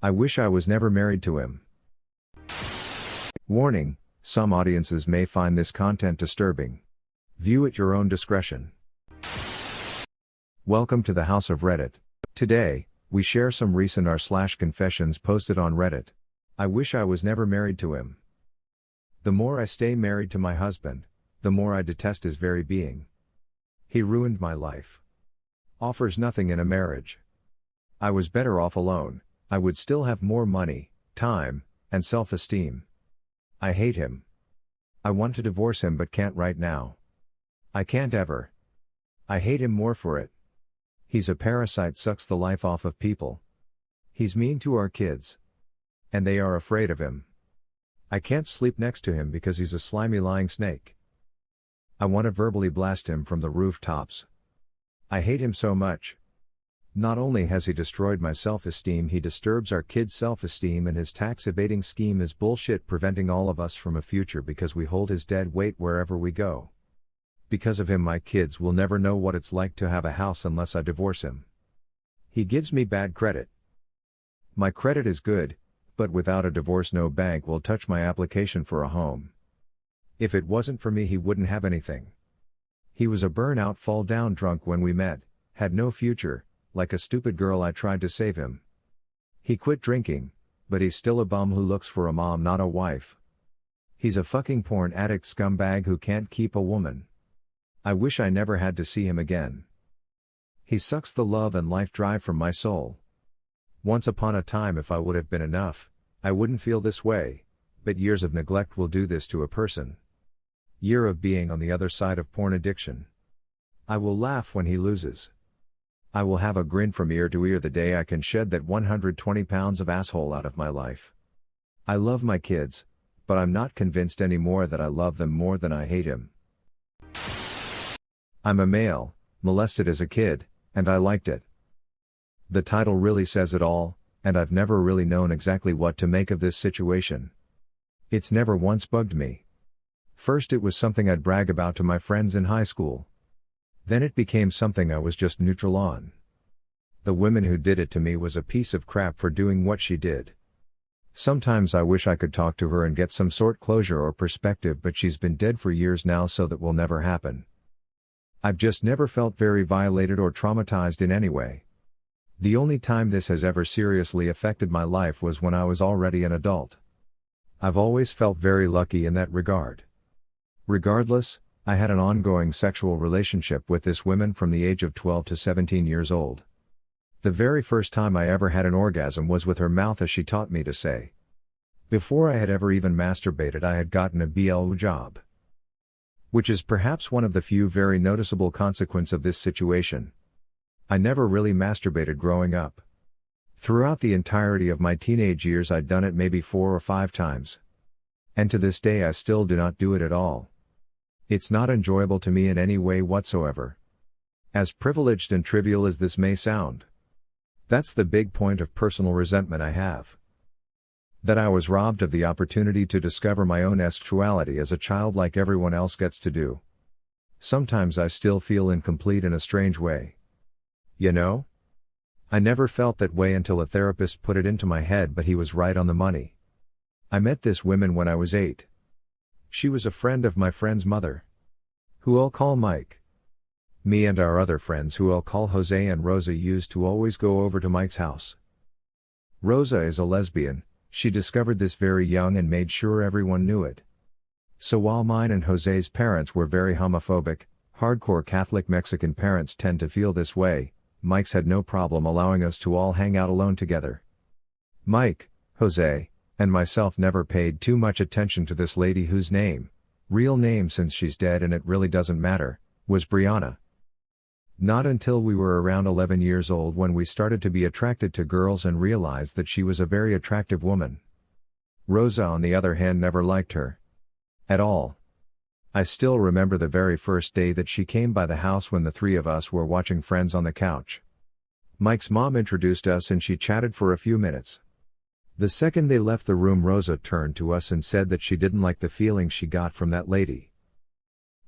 I wish I was never married to him. Warning, some audiences may find this content disturbing. View at your own discretion. Welcome to the House of Reddit. Today, we share some recent r/confessions posted on Reddit. I wish I was never married to him. The more I stay married to my husband, the more I detest his very being. He ruined my life. Offers nothing in a marriage. I was better off alone. I would still have more money, time, and self-esteem. I hate him. I want to divorce him but can't right now. I can't ever. I hate him more for it. He's a parasite, sucks the life off of people. He's mean to our kids. And they are afraid of him. I can't sleep next to him because he's a slimy lying snake. I want to verbally blast him from the rooftops. I hate him so much. Not only has he destroyed my self-esteem, he disturbs our kids' self-esteem, and his tax evading scheme is bullshit, preventing all of us from a future because we hold his dead weight wherever we go. Because of him, my kids will never know what it's like to have a house unless I divorce him. He gives me bad credit. My credit is good, but without a divorce no bank will touch my application for a home. If it wasn't for me, he wouldn't have anything. He was a burnout, fall down drunk when we met, had no future. Like a stupid girl, I tried to save him. He quit drinking, but he's still a bum who looks for a mom, not a wife. He's a fucking porn addict scumbag who can't keep a woman. I wish I never had to see him again. He sucks the love and life drive from my soul. Once upon a time, if I would have been enough, I wouldn't feel this way, but years of neglect will do this to a person. Year of being on the other side of porn addiction. I will laugh when he loses. I will have a grin from ear to ear the day I can shed that 120 pounds of asshole out of my life. I love my kids, but I'm not convinced anymore that I love them more than I hate him. I'm a male, molested as a kid, and I liked it. The title really says it all, and I've never really known exactly what to make of this situation. It's never once bugged me. First, it was something I'd brag about to my friends in high school. Then it became something I was just neutral on. The woman who did it to me was a piece of crap for doing what she did. Sometimes I wish I could talk to her and get some sort closure or perspective, but she's been dead for years now, so that will never happen. I've just never felt very violated or traumatized in any way. The only time this has ever seriously affected my life was when I was already an adult. I've always felt very lucky in that regard. Regardless, I had an ongoing sexual relationship with this woman from the age of 12 to 17 years old. The very first time I ever had an orgasm was with her mouth, as she taught me to say. Before I had ever even masturbated, I had gotten a BL job. Which is perhaps one of the few very noticeable consequences of this situation. I never really masturbated growing up. Throughout the entirety of my teenage years, I'd done it maybe 4 or 5 times. And to this day I still do not do it at all. It's not enjoyable to me in any way whatsoever. As privileged and trivial as this may sound. That's the big point of personal resentment I have. That I was robbed of the opportunity to discover my own sexuality as a child like everyone else gets to do. Sometimes I still feel incomplete in a strange way. You know? I never felt that way until a therapist put it into my head, but he was right on the money. I met this woman when I was 8. She was a friend of my friend's mother, who I'll call Mike. Me and our other friends, who I'll call Jose and Rosa, used to always go over to Mike's house. Rosa is a lesbian. She discovered this very young and made sure everyone knew it. So while mine and Jose's parents were very homophobic, hardcore Catholic Mexican parents tend to feel this way, Mike's had no problem allowing us to all hang out alone together. Mike, Jose, and myself never paid too much attention to this lady, whose real name since she's dead and it really doesn't matter, was Brianna. Not until we were around 11 years old when we started to be attracted to girls and realized that she was a very attractive woman. Rosa, on the other hand, never liked her. At all. I still remember the very first day that she came by the house when the 3 of us were watching Friends on the couch. Mike's mom introduced us and she chatted for a few minutes. The second they left the room, Rosa turned to us and said that she didn't like the feeling she got from that lady.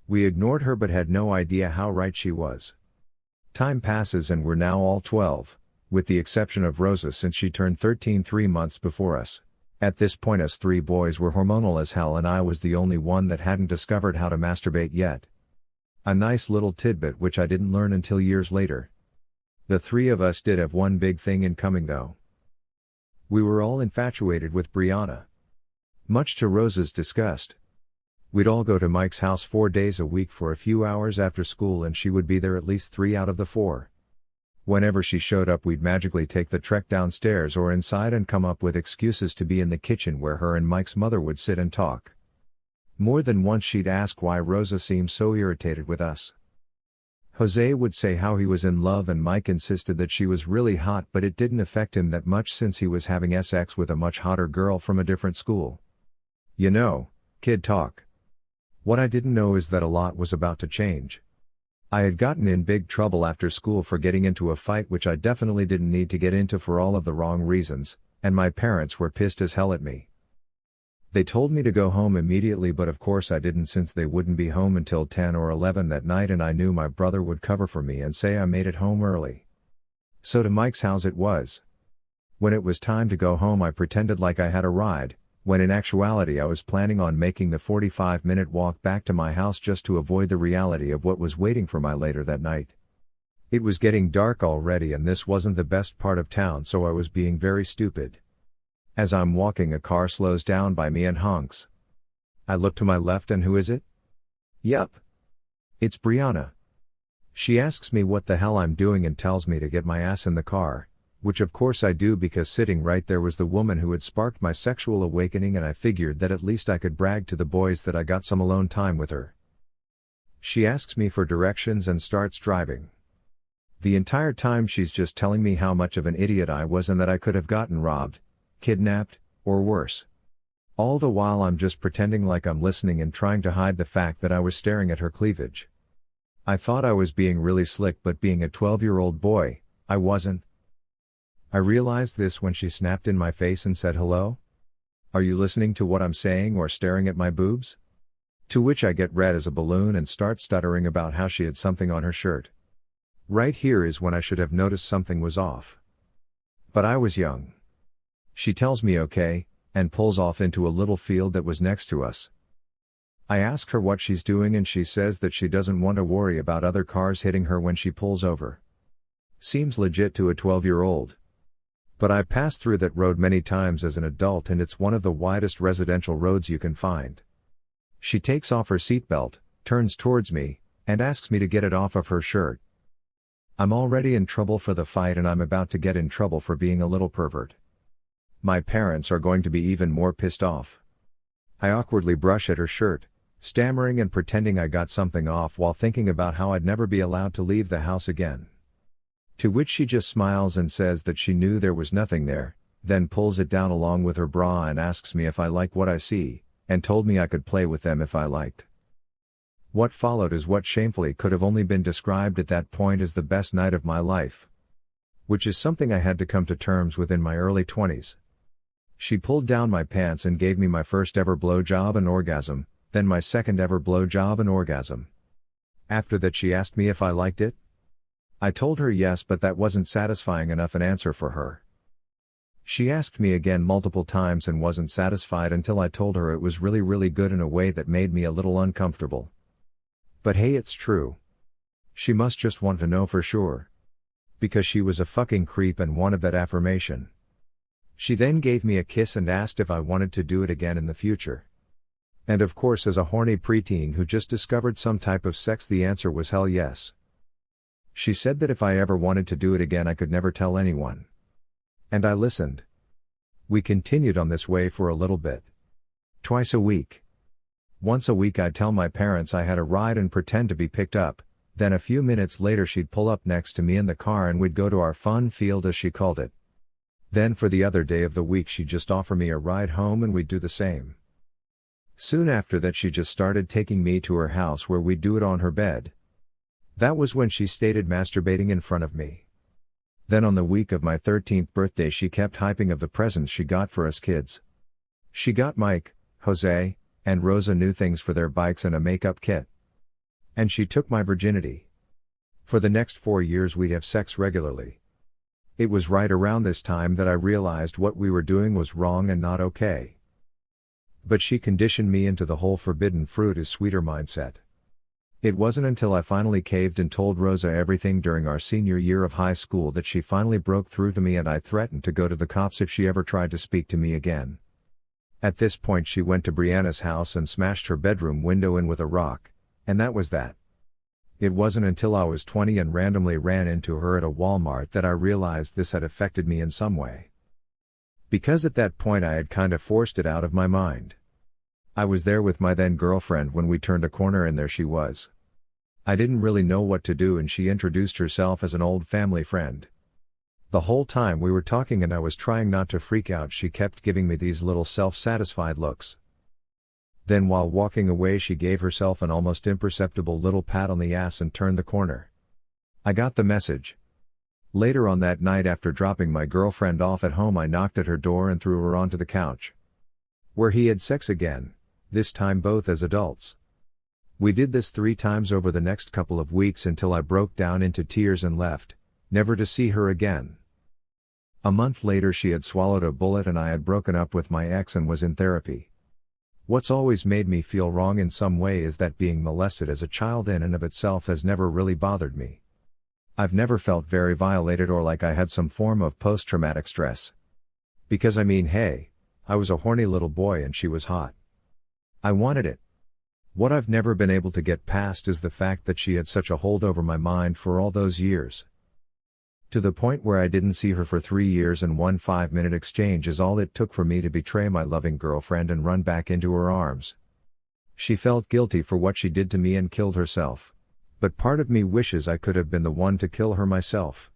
We ignored her but had no idea how right she was. Time passes and we're now all 12, with the exception of Rosa since she turned 13 3 months before us. At this point us three boys were hormonal as hell and I was the only one that hadn't discovered how to masturbate yet. A nice little tidbit which I didn't learn until years later. The three of us did have one big thing in common though. We were all infatuated with Brianna. Much to Rosa's disgust. We'd all go to Mike's house 4 days a week for a few hours after school and she would be there at least 3 out of the 4. Whenever she showed up we'd magically take the trek downstairs or inside and come up with excuses to be in the kitchen where her and Mike's mother would sit and talk. More than once she'd ask why Rosa seemed so irritated with us. Jose would say how he was in love and Mike insisted that she was really hot but it didn't affect him that much since he was having sex with a much hotter girl from a different school. You know, kid talk. What I didn't know is that a lot was about to change. I had gotten in big trouble after school for getting into a fight which I definitely didn't need to get into for all of the wrong reasons, and my parents were pissed as hell at me. They told me to go home immediately but of course I didn't since they wouldn't be home until 10 or 11 that night and I knew my brother would cover for me and say I made it home early. So to Mike's house it was. When it was time to go home I pretended like I had a ride, when in actuality I was planning on making the 45-minute walk back to my house just to avoid the reality of what was waiting for me later that night. It was getting dark already and this wasn't the best part of town so I was being very stupid. As I'm walking a car slows down by me and honks. I look to my left and who is it? Yup. It's Brianna. She asks me what the hell I'm doing and tells me to get my ass in the car, which of course I do because sitting right there was the woman who had sparked my sexual awakening and I figured that at least I could brag to the boys that I got some alone time with her. She asks me for directions and starts driving. The entire time she's just telling me how much of an idiot I was and that I could have gotten robbed, kidnapped, or worse. All the while I'm just pretending like I'm listening and trying to hide the fact that I was staring at her cleavage. I thought I was being really slick but being a 12-year-old boy, I wasn't. I realized this when she snapped in my face and said hello? Are you listening to what I'm saying or staring at my boobs? To which I get red as a balloon and start stuttering about how she had something on her shirt. Right here is when I should have noticed something was off. But I was young. She tells me okay, and pulls off into a little field that was next to us. I ask her what she's doing and she says that she doesn't want to worry about other cars hitting her when she pulls over. Seems legit to a 12-year-old. But I passed through that road many times as an adult and it's one of the widest residential roads you can find. She takes off her seatbelt, turns towards me, and asks me to get it off of her shirt. I'm already in trouble for the fight and I'm about to get in trouble for being a little pervert. My parents are going to be even more pissed off. I awkwardly brush at her shirt, stammering and pretending I got something off while thinking about how I'd never be allowed to leave the house again. To which she just smiles and says that she knew there was nothing there, then pulls it down along with her bra and asks me if I like what I see, and told me I could play with them if I liked. What followed is what shamefully could have only been described at that point as the best night of my life. Which is something I had to come to terms with in my early 20s. She pulled down my pants and gave me my first ever blowjob and orgasm, then my second ever blowjob and orgasm. After that she asked me if I liked it. I told her yes, but that wasn't satisfying enough an answer for her. She asked me again multiple times and wasn't satisfied until I told her it was really good in a way that made me a little uncomfortable. But hey, it's true. She must just want to know for sure. Because she was a fucking creep and wanted that affirmation. She then gave me a kiss and asked if I wanted to do it again in the future. And of course as a horny preteen who just discovered some type of sex the answer was hell yes. She said that if I ever wanted to do it again I could never tell anyone. And I listened. We continued on this way for a little bit. Twice a week. Once a week I'd tell my parents I had a ride and pretend to be picked up, then a few minutes later she'd pull up next to me in the car and we'd go to our fun field as she called it. Then for the other day of the week she'd just offer me a ride home and we'd do the same. Soon after that she just started taking me to her house where we'd do it on her bed. That was when she stated masturbating in front of me. Then on the week of my 13th birthday she kept hyping of the presents she got for us kids. She got Mike, Jose, and Rosa new things for their bikes and a makeup kit. And she took my virginity. For the next 4 years we'd have sex regularly. It was right around this time that I realized what we were doing was wrong and not okay. But she conditioned me into the whole forbidden fruit is sweeter mindset. It wasn't until I finally caved and told Rosa everything during our senior year of high school that she finally broke through to me, and I threatened to go to the cops if she ever tried to speak to me again. At this point she went to Brianna's house and smashed her bedroom window in with a rock, and that was that. It wasn't until I was 20 and randomly ran into her at a Walmart that I realized this had affected me in some way. Because at that point I had kind of forced it out of my mind. I was there with my then girlfriend when we turned a corner and there she was. I didn't really know what to do, and she introduced herself as an old family friend. The whole time we were talking and I was trying not to freak out, she kept giving me these little self-satisfied looks. Then while walking away she gave herself an almost imperceptible little pat on the ass and turned the corner. I got the message. Later on that night, after dropping my girlfriend off at home, I knocked at her door and threw her onto the couch, where he had sex again, this time both as adults. We did this 3 times over the next couple of weeks until I broke down into tears and left, never to see her again. A month later she had swallowed a bullet and I had broken up with my ex and was in therapy. What's always made me feel wrong in some way is that being molested as a child in and of itself has never really bothered me. I've never felt very violated or like I had some form of post-traumatic stress. Because I mean, hey, I was a horny little boy and she was hot. I wanted it. What I've never been able to get past is the fact that she had such a hold over my mind for all those years. To the point where I didn't see her for 3 years, and one 5-minute exchange is all it took for me to betray my loving girlfriend and run back into her arms. She felt guilty for what she did to me and killed herself. But part of me wishes I could have been the one to kill her myself.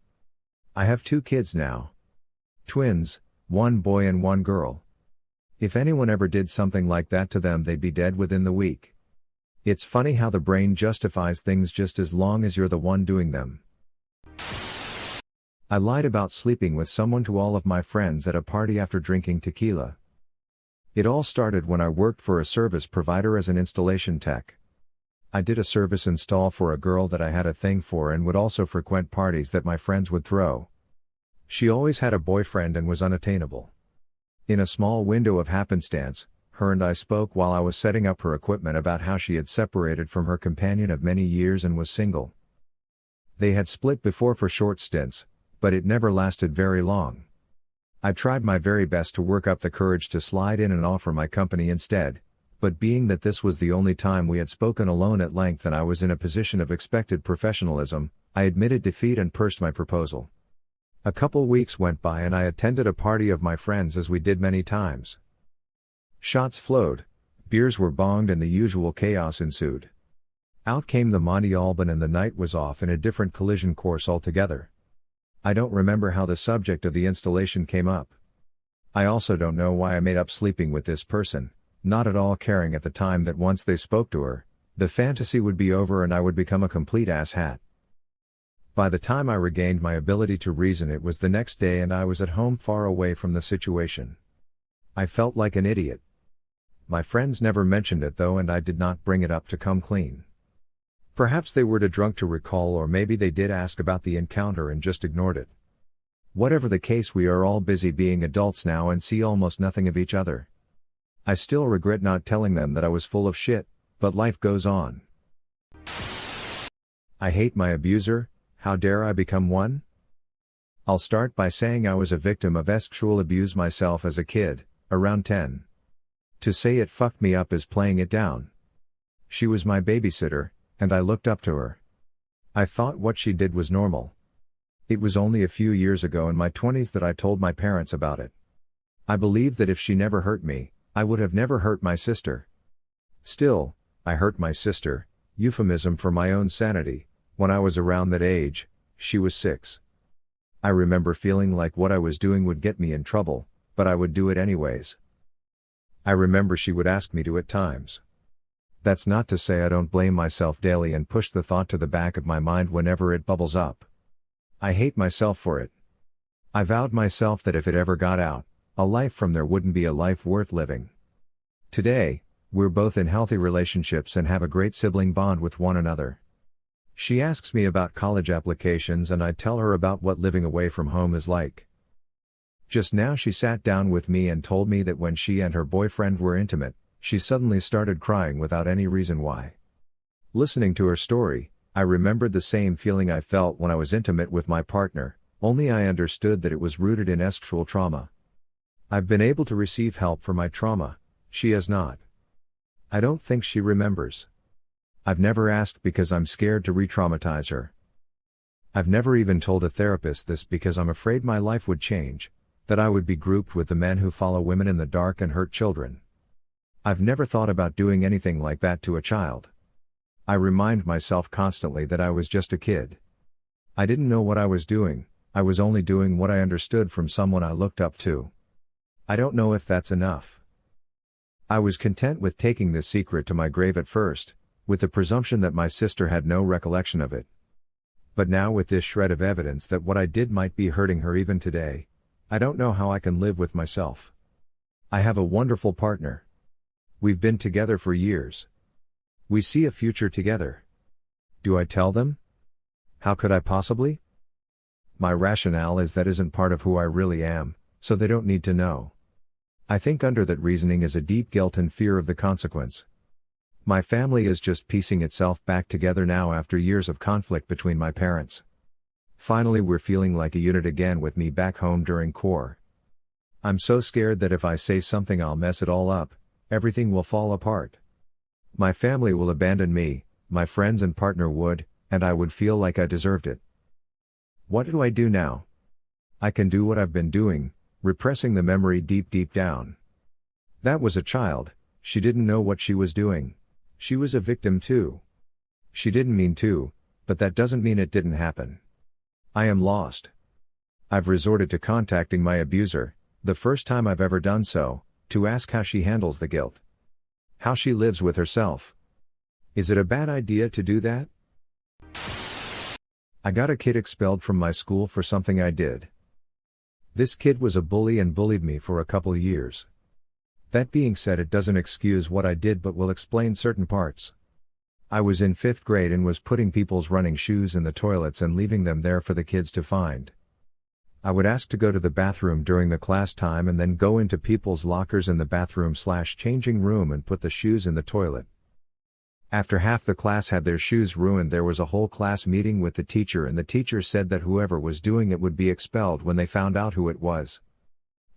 I have 2 kids now. Twins, 1 boy and 1 girl. If anyone ever did something like that to them, they'd be dead within the week. It's funny how the brain justifies things just as long as you're the one doing them. I lied about sleeping with someone to all of my friends at a party after drinking tequila. It all started when I worked for a service provider as an installation tech. I did a service install for a girl that I had a thing for and would also frequent parties that my friends would throw. She always had a boyfriend and was unattainable. In a small window of happenstance, her and I spoke while I was setting up her equipment about how she had separated from her companion of many years and was single. They had split before for short stints, but it never lasted very long. I tried my very best to work up the courage to slide in and offer my company instead, but being that this was the only time we had spoken alone at length and I was in a position of expected professionalism, I admitted defeat and pursed my proposal. A couple weeks went by and I attended a party of my friends, as we did many times. Shots flowed, beers were bonged, and the usual chaos ensued. Out came the Monty Alban and the night was off in a different collision course altogether. I don't remember how the subject of the installation came up. I also don't know why I made up sleeping with this person, not at all caring at the time that once they spoke to her, the fantasy would be over and I would become a complete asshat. By the time I regained my ability to reason, it was the next day and I was at home far away from the situation. I felt like an idiot. My friends never mentioned it though, and I did not bring it up to come clean. Perhaps they were too drunk to recall, or maybe they did ask about the encounter and just ignored it. Whatever the case, we are all busy being adults now and see almost nothing of each other. I still regret not telling them that I was full of shit, but life goes on. I hate my abuser. How dare I become one? I'll start by saying I was a victim of sexual abuse myself as a kid, around 10. To say it fucked me up is playing it down. She was my babysitter, and I looked up to her. I thought what she did was normal. It was only a few years ago in my 20s that I told my parents about it. I believed that if she never hurt me, I would have never hurt my sister. Still, I hurt my sister, euphemism for my own sanity, when I was around that age. She was 6. I remember feeling like what I was doing would get me in trouble, but I would do it anyways. I remember she would ask me to at times. That's not to say I don't blame myself daily and push the thought to the back of my mind whenever it bubbles up. I hate myself for it. I vowed myself that if it ever got out, a life from there wouldn't be a life worth living. Today, we're both in healthy relationships and have a great sibling bond with one another. She asks me about college applications and I tell her about what living away from home is like. Just now she sat down with me and told me that when she and her boyfriend were intimate, she suddenly started crying without any reason why. Listening to her story, I remembered the same feeling I felt when I was intimate with my partner, only I understood that it was rooted in sexual trauma. I've been able to receive help for my trauma, she has not. I don't think she remembers. I've never asked because I'm scared to re-traumatize her. I've never even told a therapist this because I'm afraid my life would change, that I would be grouped with the men who follow women in the dark and hurt children. I've never thought about doing anything like that to a child. I remind myself constantly that I was just a kid. I didn't know what I was doing, I was only doing what I understood from someone I looked up to. I don't know if that's enough. I was content with taking this secret to my grave at first, with the presumption that my sister had no recollection of it. But now with this shred of evidence that what I did might be hurting her even today, I don't know how I can live with myself. I have a wonderful partner. We've been together for years. We see a future together. Do I tell them? How could I possibly? My rationale is that isn't part of who I really am, so they don't need to know. I think under that reasoning is a deep guilt and fear of the consequence. My family is just piecing itself back together now after years of conflict between my parents. Finally we're feeling like a unit again with me back home during core. I'm so scared that if I say something I'll mess it all up, everything will fall apart. My family will abandon me, my friends and partner would, and I would feel like I deserved it. What do I do now? I can do what I've been doing, repressing the memory deep down. That was a child, she didn't know what she was doing. She was a victim too. She didn't mean to, but that doesn't mean it didn't happen. I am lost. I've resorted to contacting my abuser, the first time I've ever done so, to ask how she handles the guilt. How she lives with herself. Is it a bad idea to do that? I got a kid expelled from my school for something I did. This kid was a bully and bullied me for a couple years. That being said, it doesn't excuse what I did but will explain certain parts. I was in 5th grade and was putting people's running shoes in the toilets and leaving them there for the kids to find. I would ask to go to the bathroom during the class time and then go into people's lockers in the bathroom/changing room and put the shoes in the toilet. After half the class had their shoes ruined, there was a whole class meeting with the teacher and the teacher said that whoever was doing it would be expelled when they found out who it was.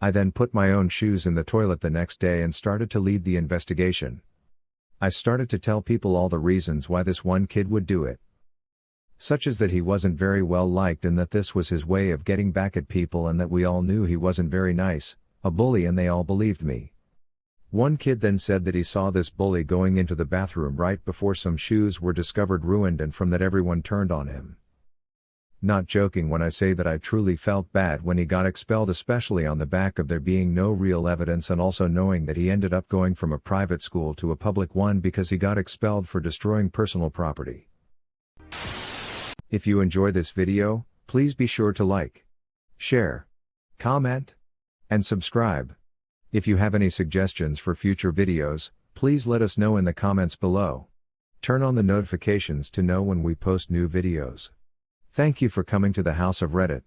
I then put my own shoes in the toilet the next day and started to lead the investigation. I started to tell people all the reasons why this one kid would do it. Such as that he wasn't very well liked and that this was his way of getting back at people and that we all knew he wasn't very nice, a bully, and they all believed me. One kid then said that he saw this bully going into the bathroom right before some shoes were discovered ruined and from that everyone turned on him. Not joking when I say that I truly felt bad when he got expelled, especially on the back of there being no real evidence and also knowing that he ended up going from a private school to a public one because he got expelled for destroying personal property. If you enjoy this video, please be sure to like, share, comment, and subscribe. If you have any suggestions for future videos, please let us know in the comments below. Turn on the notifications to know when we post new videos. Thank you for coming to the House of Reddit.